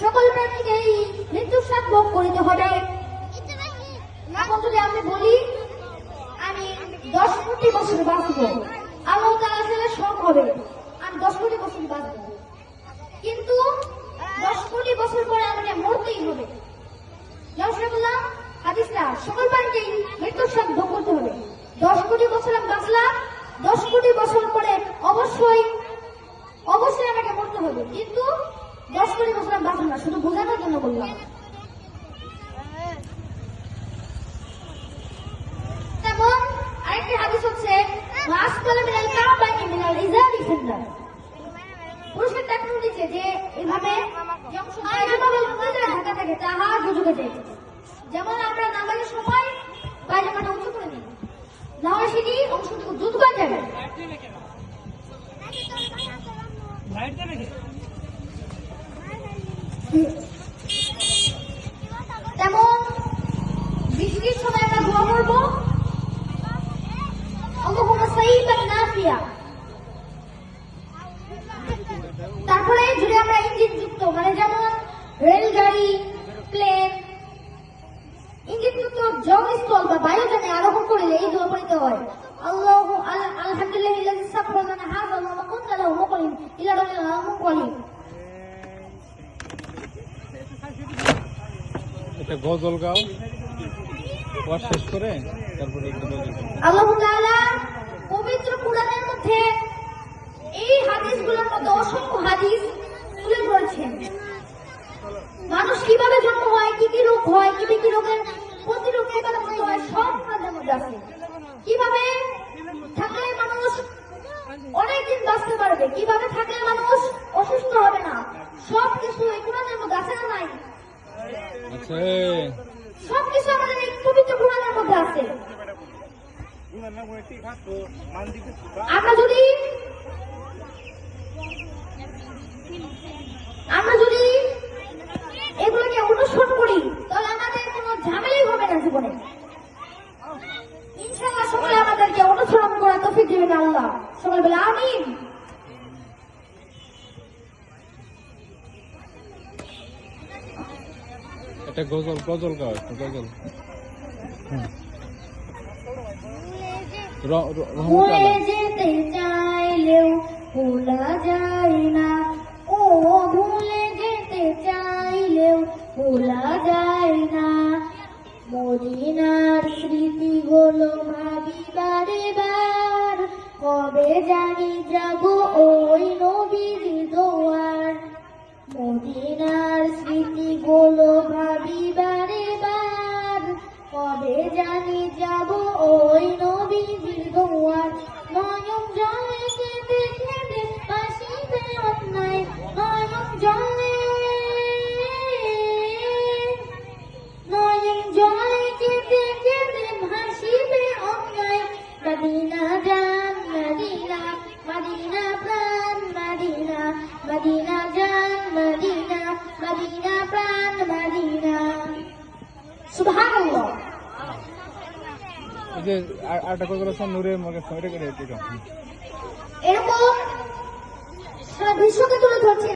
সকল প্রাণীকেই মৃত্যুর স্বাদ ভোগ করিতে হবে। এখন যদি আমি বলি আমি 10 কোটি বছর বাঁচবো, আল্লাহ তাআলা চাইলে সব হবে, আমি 10 কোটি বছর বাঁচবো, কিন্তু 10 কোটি বছর পরে আমাকে মরতেই হবে। বললাম হাদিসটা সকল প্রাণীকেই মৃত্যুর স্বাদ ভোগ করতে হবে। 10 কোটি বছর আমি বাঁচলাম, 10 কোটি বছর পরে অবশ্যই আমাকে মরতে হবে, কিন্তু 10 কোটি বছর আমি বাঁচব না, শুধু বোঝানোর জন্য বললাম। তেমন আরেকটি হাদিস হচ্ছে পুরুষের টাকা উঠেছে যে এভাবে ঢাকা থাকে তাহা যুগে যায়। যেমন আমরা নামাজের সময় পায়জামাটা উঁচু করে নিই, নাহলে সেটি অংশটুকু জুত করে যাবে। তেমন বৃষ্টির সময় আমরা দোয়া করবো তারপরে যদি আমরা ইঞ্জিন যুক্ত মানে যেমন রেলগাড়ি, প্লেন, ইঞ্জিন যুক্ত জলস্থল বা বায়ুযানে আরোহণ করলে এই দোয়া পড়তে হয়, আল্লাহু আলহামদুলিল্লাহি সাফরানা হাযা ওয়া মা কুনতা লাহু মুকরিন ইলা রাব্বিল আলামিন। এটা গজল গাও, ওয়াজ শেষ করে তারপরে একটু গজল। আল্লাহ তাআলা পবিত্র কোরআনের মধ্যে এই হাদিসগুলোর মধ্যে অসংখ্য হাদিস তুলে ধরেছেন। মানুষ কিভাবে জন্ম হয়, কি কি রোগ হয়, কি কি রোগের প্রতিরোধ কিভাবে করতে হয়, সব কোরআনের মধ্যে আছে। কিভাবে থাকলে মানুষ অনেকদিন বাঁচতে পারবে, কিভাবে থাকলে মানুষ অসুস্থ হবে না, সব কিছু এই কোরআনের মধ্যে আছে না নাই? সবকিছু আমাদের এই পবিত্র কোরআনের মধ্যে আছে। আমরা যদি এগুলোকে অনুসরণ করি তাহলে আমাদের কোনো ঝামেলাই হবে না জীবনে। ইনশাআল্লাহ সকলে আমাদেরকে অনুসরণ করা তৌফিক দিবেন আল্লাহ। সকলে বলে আমিন। এটা গজল গাও, একটু গজল। ভুলে যেতে চাইলেও ভোলা যায় না, ও ভুলে যেতে চাইলেও ভোলা যায় না, মদিনার স্মৃতিগুলো ভাবি বারে বার, কবে জানি যাব ওই নবীর দোয়ার, মদিনার স্মৃতিগুলো ভাবি বারে বার, কবে জানি যাব ওই নবীর দোয়ার, নয়ন জলে কেঁদে কেঁদে ভাসিবে অন্যায়, নয়ন জলে কেঁদে কেঁদে ভাসিবে অন্যায়, মদিনা জান মদিনা, মদিনা প্রাণ মদিনা, মদিনা জান মদিনা, মদিনা প্রাণ মদিনা। সুবহানাল্লাহ। এই যে আরেকটা গজল আছে নূরের মগে সরে করে এরকম বিশ্বকে তুলে ধরছে।